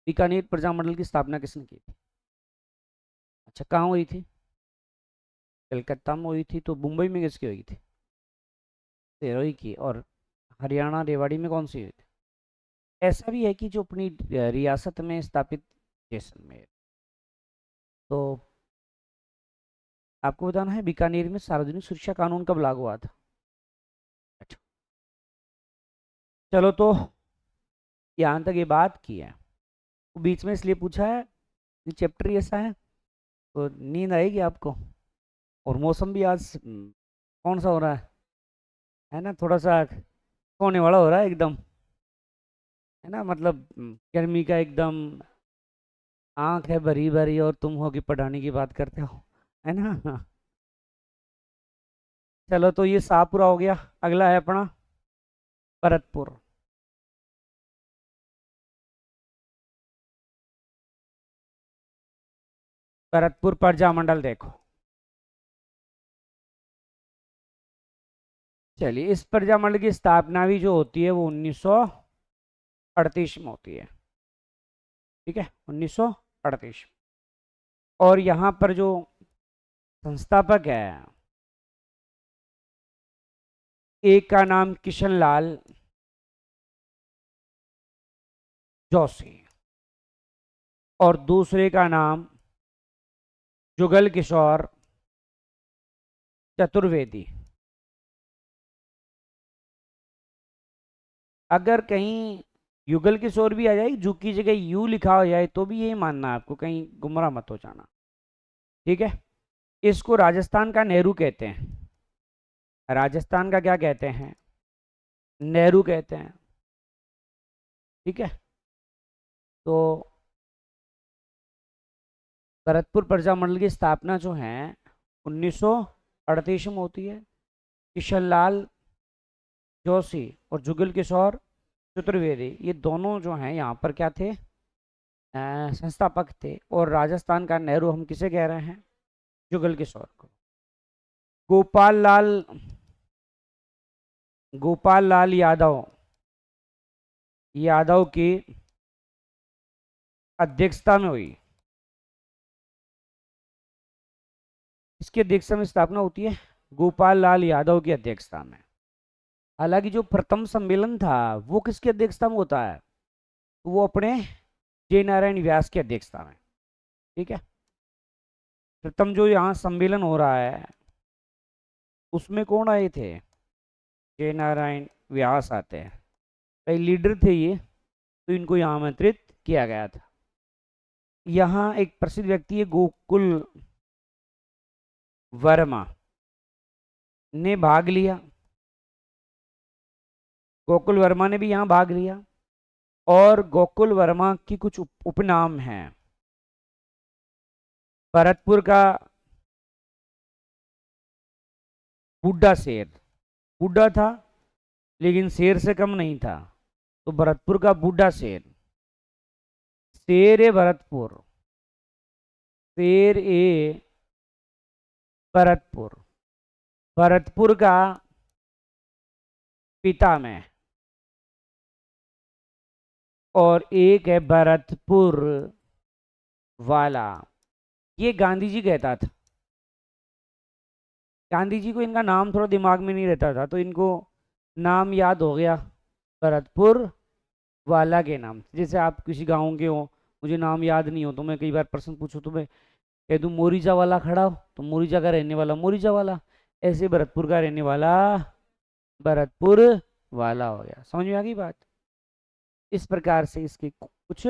बीकानेर प्रजामंडल की स्थापना किसने की थी? अच्छा, कहाँ हुई थी? कलकत्ता में हुई थी। तो मुंबई में किसकी हुई थी? सिरोही की। और हरियाणा रेवाड़ी में कौन सी हुई थी? ऐसा भी है कि जो अपनी रियासत में स्थापित जैसलमेर। तो आपको बताना है बीकानेर में सार्वजनिक सुरक्षा कानून कब लागू हुआ था? चलो तो यहाँ तक ये बात की है, तो बीच में इसलिए पूछा है ये चैप्टर ही ऐसा है, तो नींद आएगी आपको। और मौसम भी आज कौन सा हो रहा है ना, थोड़ा सा सोने वाला हो रहा है एकदम, है ना, मतलब गर्मी का एकदम, आंख है भरी भरी और तुम हो कि पढ़ाने की बात करते हो, है ना। चलो तो ये शाहपुरा हो गया, अगला है अपना भरतपुर। भरतपुर प्रजामंडल देखो। चलिए, इस प्रजामंडल की स्थापना भी जो होती है वो 1938 में होती है। ठीक है, 1938। और यहाँ पर जो संस्थापक है, एक का नाम किशन लाल जोशी और दूसरे का नाम जुगल किशोर चतुर्वेदी। अगर कहीं युगल किशोर भी आ जाए, जू की जगह यू लिखा हो जाए, तो भी यही मानना है आपको, कहीं गुमराह मत हो जाना। ठीक है, इसको राजस्थान का नेहरू कहते हैं। राजस्थान का क्या कहते हैं? नेहरू कहते हैं। ठीक है, तो भरतपुर प्रजामंडल की स्थापना जो है 1938 में होती है। किशनलाल जोशी और जुगल किशोर चतुर्वेदी, ये दोनों जो हैं यहाँ पर क्या थे, संस्थापक थे। और राजस्थान का नेहरू हम किसे कह रहे हैं? जुगल किशोर को। गोपाल लाल, गोपाल लाल यादव, यादव की अध्यक्षता में हुई। इसकी अध्यक्षता में स्थापना होती है गोपाल लाल यादव की अध्यक्षता में। हालांकि जो प्रथम सम्मेलन था वो किसकी अध्यक्षता में होता है? वो अपने जय नारायण व्यास की अध्यक्षता में। ठीक है, प्रथम जो यहाँ सम्मेलन हो रहा है उसमें कौन आए थे? जय नारायण व्यास आते हैं, कई लीडर थे ये, तो इनको यहाँ आमंत्रित किया गया था। यहाँ एक प्रसिद्ध व्यक्ति है गोकुल वर्मा, ने भाग लिया। गोकुल वर्मा ने भी यहाँ भाग लिया। और गोकुल वर्मा की कुछ उपनाम हैं। भरतपुर का बुड्ढा शेर, बुड्ढा था लेकिन शेर से कम नहीं था, तो भरतपुर का बुड्ढा शेर। शेर ए भरतपुर, शेर ए भरतपुर। भरतपुर का पिता में। और एक है भरतपुर वाला, ये गांधी जी कहता था। गांधी जी को इनका नाम थोड़ा दिमाग में नहीं रहता था, तो इनको नाम याद हो गया भरतपुर वाला के नाम। जैसे आप किसी गांव के हो, मुझे नाम याद नहीं हो, तो मैं कई बार प्रश्न पूछूं तो मैं कह दूं मोरीजा वाला खड़ा हो, तो मोरीजा का रहने वाला मोरीजा वाला। ऐसे भरतपुर का रहने वाला भरतपुर वाला हो गया। समझ में आ गई बात? इस प्रकार से इसके कुछ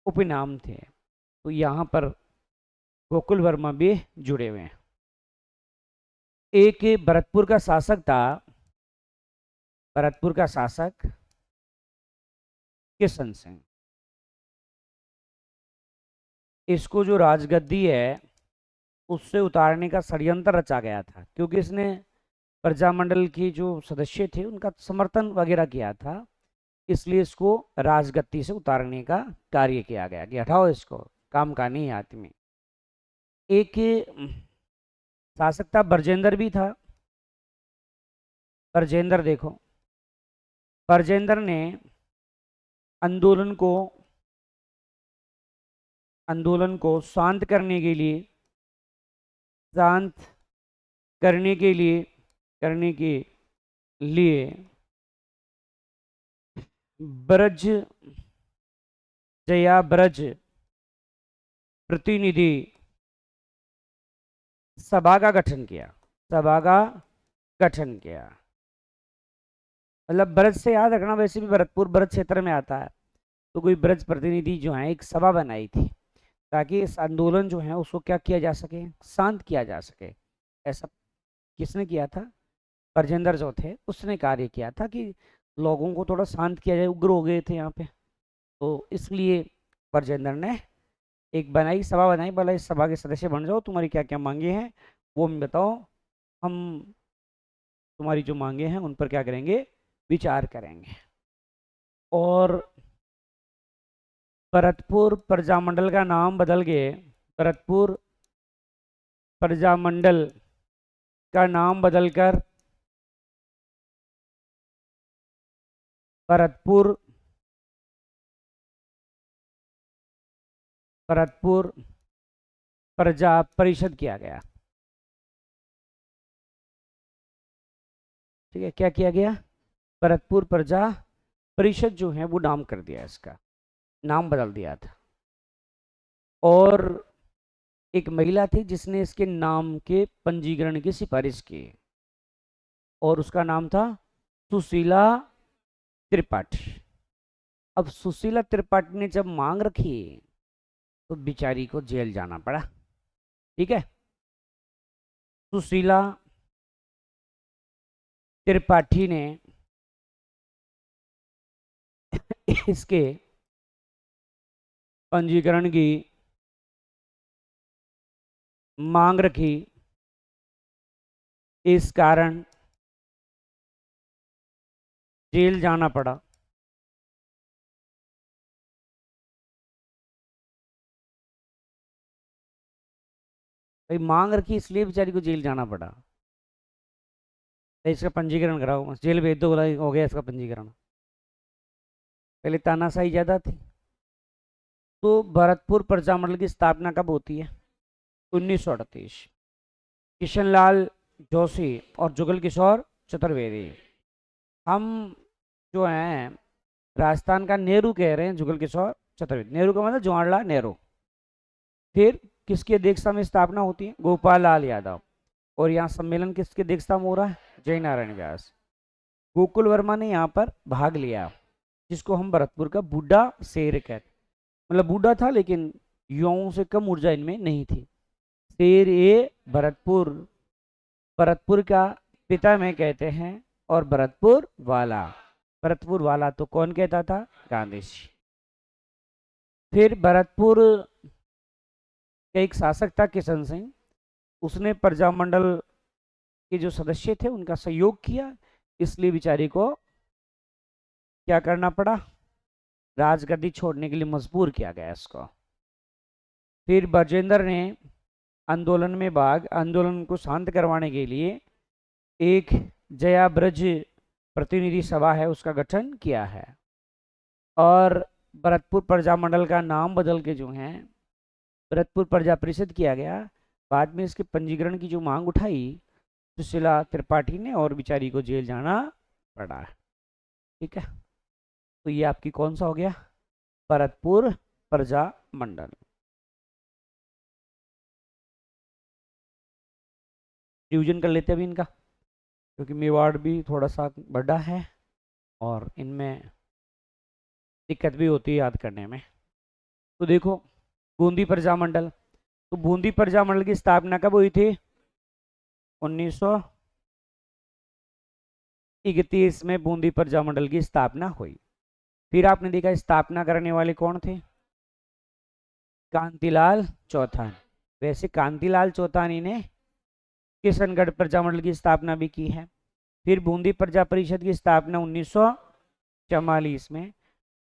उपनाम थे। तो यहाँ पर गोकुल वर्मा भी जुड़े हुए हैं। एक भरतपुर का शासक था, भरतपुर का शासक किशन सिंह। इसको जो राजगद्दी है उससे उतारने का षड्यंत्र रचा गया था, क्योंकि इसने प्रजामंडल की जो सदस्य थे उनका समर्थन वगैरह किया था। इसलिए इसको राजगद्दी से उतारने का कार्य किया गया कि हटाओ इसको, काम का नहीं आदमी। एक शासक था बरजेंद्र भी था। बरजेंद्र देखो, बरजेंद्र ने आंदोलन को शांत करने के लिए, शांत करने के लिए ब्रज जया ब्रज प्रतिनिधि सभा का गठन किया, सभा का गठन किया। मतलब ब्रज से याद रखना, वैसे भी भरतपुर ब्रज क्षेत्र में आता है। तो कोई ब्रज प्रतिनिधि जो है एक सभा बनाई थी ताकि इस आंदोलन जो है उसको क्या किया जा सके, शांत किया जा सके। ऐसा किसने किया था? परजेंद्र जो थे उसने कार्य किया था कि लोगों को थोड़ा शांत किया जाए, उग्र हो गए थे यहाँ पे। तो इसलिए परजेंद्र ने एक बनाई, सभा बनाई, बोला इस सभा के सदस्य बन जाओ, तुम्हारी क्या क्या मांगे हैं वो हमें बताओ, हम तुम्हारी जो मांगे हैं उन पर क्या करेंगे, विचार करेंगे। और भरतपुर प्रजामंडल का नाम बदल के भरतपुर प्रजामंडल का नाम बदलकर भरतपुर भरतपुर प्रजा परिषद किया गया। ठीक है, क्या किया गया? भरतपुर प्रजा परिषद जो है वो नाम कर दिया, इसका नाम बदल दिया था। और एक महिला थी जिसने इसके नाम के पंजीकरण की सिफारिश की, और उसका नाम था सुशीला त्रिपाठी। अब सुशीला त्रिपाठी ने जब मांग रखी तो बिचारी को जेल जाना पड़ा। ठीक है, सुशीला त्रिपाठी ने इसके पंजीकरण की मांग रखी, इस कारण जेल जाना पड़ा। भाई मांग रखी इसलिए बेचारी को जेल जाना पड़ा। इसका पंजीकरण कराओ, जेल भेज दो, बोला हो गया इसका पंजीकरण। पहले तानाशाही ज्यादा थी। तो भरतपुर प्रजामंडल की स्थापना कब होती है? 1938। किशनलाल जोशी और जुगल किशोर चतुर्वेदी। हम जो हैं राजस्थान का नेहरू कह रहे हैं, जुगल किशोर चतुर्वेदी। नेहरू का मतलब जवाहरलाल नेहरू। फिर किसकी अध्यक्षता में स्थापना होती है? गोपाल लाल यादव। और यहाँ सम्मेलन किसकी अध्यक्षता में हो रहा है? जय नारायण व्यास। गोकुल वर्मा ने यहाँ पर भाग लिया, जिसको हम भरतपुर का बूढ़ा शेर कहते, मतलब बूढ़ा था लेकिन युवाओं से कम ऊर्जा इनमें नहीं थी। शेर ए भरतपुर, भरतपुर का पिता में कहते हैं, और भरतपुर वाला, भरतपुर वाला तो कौन कहता था? गांधी जी। फिर भरतपुर का एक शासक था किशन सिंह, उसने प्रजामंडल के जो सदस्य थे उनका सहयोग किया, इसलिए बेचारी को क्या करना पड़ा? राजगद्दी छोड़ने के लिए मजबूर किया गया इसको। फिर बजेंद्र ने आंदोलन में भाग, आंदोलन को शांत करवाने के लिए एक जया ब्रज प्रतिनिधि सभा है उसका गठन किया है, और भरतपुर प्रजामंडल का नाम बदल के जो है भरतपुर प्रजा परिषद किया गया। बाद में इसके पंजीकरण की जो मांग उठाई सुशीला त्रिपाठी ने, और बिचारी को जेल जाना पड़ा। ठीक है, तो ये आपकी कौन सा हो गया? भरतपुर प्रजा मंडल। रिविजन कर लेते हैं अभी इनका, क्योंकि मेवाड़ भी थोड़ा सा बड़ा है और इनमें दिक्कत भी होती है याद करने में। तो देखो, बूंदी प्रजामंडल, तो बूंदी प्रजामंडल की स्थापना कब हुई थी? 1931 में बूंदी प्रजामंडल की स्थापना हुई। फिर आपने देखा स्थापना करने वाले कौन थे? कांतिलाल चौथानी। वैसे कांतिलाल चौथानी ने किशनगढ़ प्रजामंडल की स्थापना भी की है। फिर बूंदी प्रजा परिषद की स्थापना 1944 में,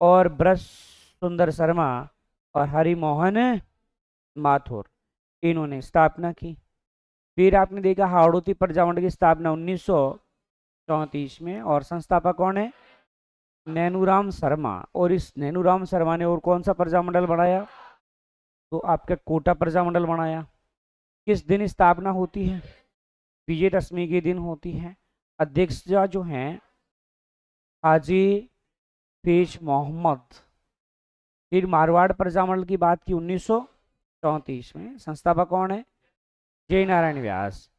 और ब्रज सुंदर शर्मा और हरिमोहन माथुर इन्होंने स्थापना की। फिर आपने देखा हाड़ौती प्रजामंडल की स्थापना 1934 में, और संस्थापक कौन है? नैनूराम शर्मा। और इस नैनूराम शर्मा ने और कौन सा प्रजामंडल बनाया? तो आपका कोटा प्रजामंडल बनाया। किस दिन स्थापना होती है? विजयदशमी के दिन होती है। अध्यक्ष जो हैं हाजी फैज मोहम्मद। फिर मारवाड़ प्रजामंडल की बात की 1934 में, संस्थापक कौन है? जय नारायण व्यास,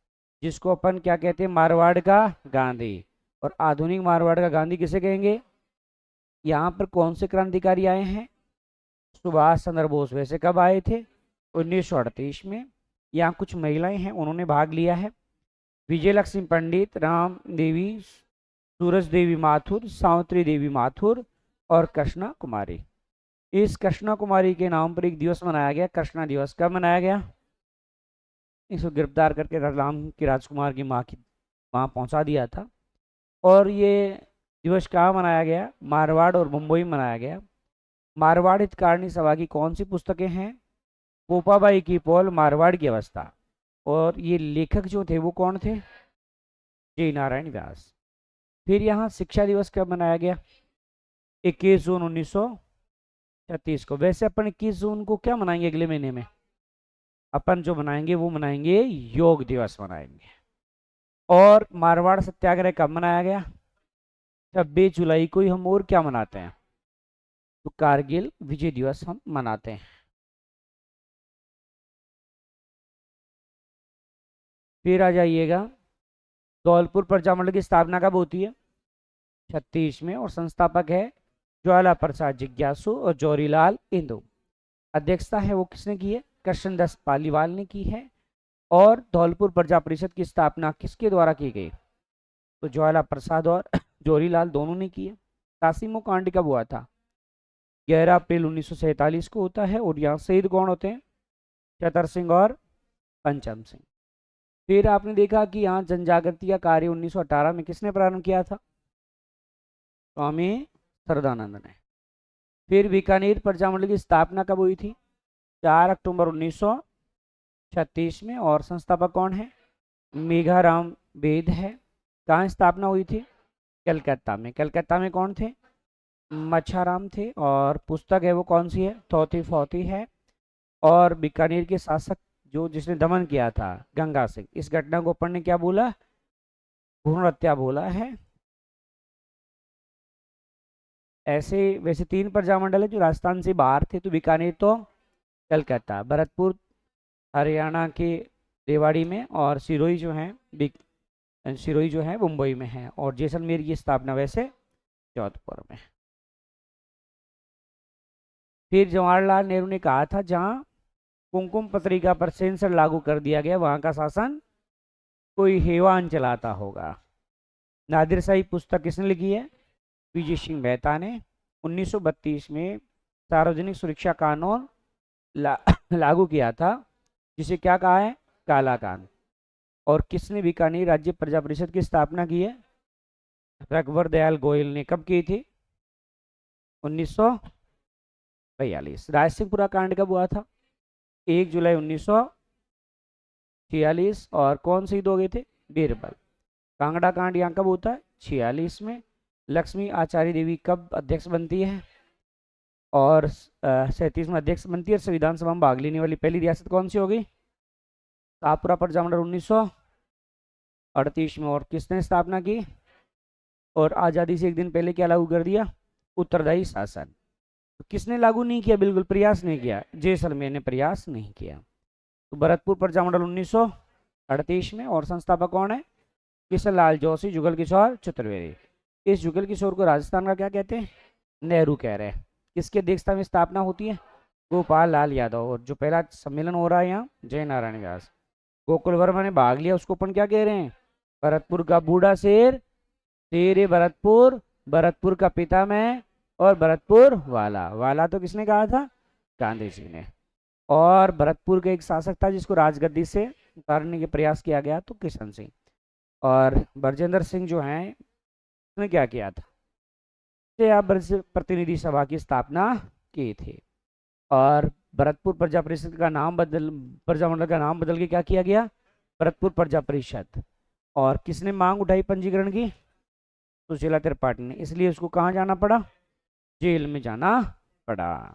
जिसको अपन क्या कहते हैं? मारवाड़ का गांधी। और आधुनिक मारवाड़ का गांधी किसे कहेंगे? यहाँ पर कौन से क्रांतिकारी आए हैं? सुभाष चंद्र बोस। वैसे कब आए थे? 1938 में। यहाँ कुछ महिलाएं हैं, उन्होंने भाग लिया है। विजयलक्ष्मी पंडित, राम देवी, सूरज देवी माथुर, सावित्री देवी माथुर और कृष्णा कुमारी। इस कृष्णा कुमारी के नाम पर एक दिवस मनाया गया, कृष्णा दिवस। कब मनाया गया? इसको गिरफ्तार करके राम की राजकुमार की माँ की वहाँ पहुँचा दिया था। और ये दिवस कहाँ मनाया गया? मारवाड़ और मुंबई में मनाया गया। मारवाड़ हितकारिणी सभा की कौन सी पुस्तकें हैं? पोपाबाई की पोल, मारवाड़ की अवस्था। और ये लेखक जो थे वो कौन थे? जय नारायण व्यास। फिर यहाँ शिक्षा दिवस कब मनाया गया? 21 जून 1936 को। वैसे अपन 21 जून को क्या मनाएंगे अगले महीने में? अपन जो मनाएंगे वो मनाएंगे योग दिवस मनाएंगे। और मारवाड़ सत्याग्रह कब मनाया गया? 26 जुलाई को ही हम और क्या मनाते हैं? तो कारगिल विजय दिवस हम मनाते हैं। फिर आ जाइएगा, धौलपुर प्रजामंडल की स्थापना कब होती है? 36 में। और संस्थापक है ज्वाला प्रसाद जिज्ञासु और जौहरीलाल इंदु। अध्यक्षता है वो किसने की है? कृष्णदास पालीवाल ने की है। और धौलपुर प्रजा परिषद की स्थापना किसके द्वारा की गई? तो ज्वाला प्रसाद और जौहरीलाल दोनों ने की है। कासिमो कांड कब हुआ था? 11 अप्रैल 1947 को होता है। और यहाँ शहीद कौन होते हैं? चतर सिंह और पंचम सिंह। फिर आपने देखा कि यहाँ जन जागृति का कार्य 1918 में किसने प्रारंभ किया था? स्वामी श्रद्धानंद ने। फिर बीकानेर प्रजामंडल की स्थापना कब हुई थी? 4 अक्टूबर 1936 में। और संस्थापक कौन है? मेघाराम वेद है। कहाँ स्थापना हुई थी? कलकत्ता में। कलकत्ता में कौन थे? मच्छाराम थे। और पुस्तक है वो कौन सी है? थौती फौती है। और बीकानेर के शासक जो जिसने दमन किया था, गंगा सिंह, इस घटना को अपन ने क्या बोला? भ्रूण हत्या बोला है। ऐसे वैसे 3 प्रजामंडल है जो राजस्थान से बाहर थे, तो बीकानेर तो कलकत्ता, भरतपुर हरियाणा के रेवाड़ी में, और सिरोही जो है सिरोही जो है मुंबई में है। और जैसलमेर की स्थापना वैसे जोधपुर में। फिर जवाहरलाल नेहरू ने कहा था जहां कुमकुम पत्रिका पर सेंसर लागू कर दिया गया वहां का शासन कोई हैवान चलाता होगा। नादिर शाही पुस्तक किसने लिखी है? विजय सिंह मेहता ने। 1932 में सार्वजनिक सुरक्षा कानून लागू किया था, जिसे क्या कहा है? काला कान। और किसने बीकानेर राज्य प्रजा परिषद की स्थापना की है? रघुवर दयाल गोयल ने। कब की थी? 1942। रायसिंहपुरा कांड कब हुआ था? 1 जुलाई 1946। और कौन शहीद हो गए थे? बीरबल। कांगड़ा कांड यहाँ कब होता है? 46 में। लक्ष्मी आचार्य देवी कब अध्यक्ष बनती है? और 37 में अध्यक्ष बनती है। संविधान सभा में भाग लेने वाली पहली रियासत कौन सी होगी? शाहपुरा प्रजामंडल 1938 में। और किसने स्थापना की? और आज़ादी से एक दिन पहले क्या लागू कर दिया? उत्तरदायी शासन। तो किसने लागू नहीं किया? बिल्कुल प्रयास नहीं किया, जैसलमेर ने प्रयास नहीं किया। तो भरतपुर प्रजामंडल 1938 में। और संस्थापक कौन है? किशन लाल जोशी, जुगल किशोर चतुर्वेदी। इस जुगल किशोर को राजस्थान का क्या कहते हैं? नेहरू कह रहे हैं। किसकी अध्यक्षता में स्थापना होती है? गोपाल लाल यादव। और जो पहला सम्मेलन हो रहा है यहाँ, जय नारायण व्यास। गोकुल वर्मा ने भाग लिया, उसको अपन क्या कह रहे हैं? भरतपुर का बूढ़ा शेर, शेर भरतपुर, भरतपुर का पिता मैं, और भरतपुर वाला। वाला तो किसने कहा था? गांधी जी ने। और भरतपुर का एक शासक था जिसको राजगद्दी से उतारने के प्रयास किया गया, तो किशन सिंह। और बरजेंद्र सिंह जो हैं, उसने क्या किया था? प्रतिनिधि सभा की स्थापना की थी। और भरतपुर प्रजा परिषद का नाम प्रजामंडल का नाम बदल के क्या किया गया? भरतपुर प्रजा परिषद। और किसने मांग उठाई पंजीकरण की? सुशीला त्रिपाठी ने। इसलिए उसको कहाँ जाना पड़ा? जेल में जाना पड़ा।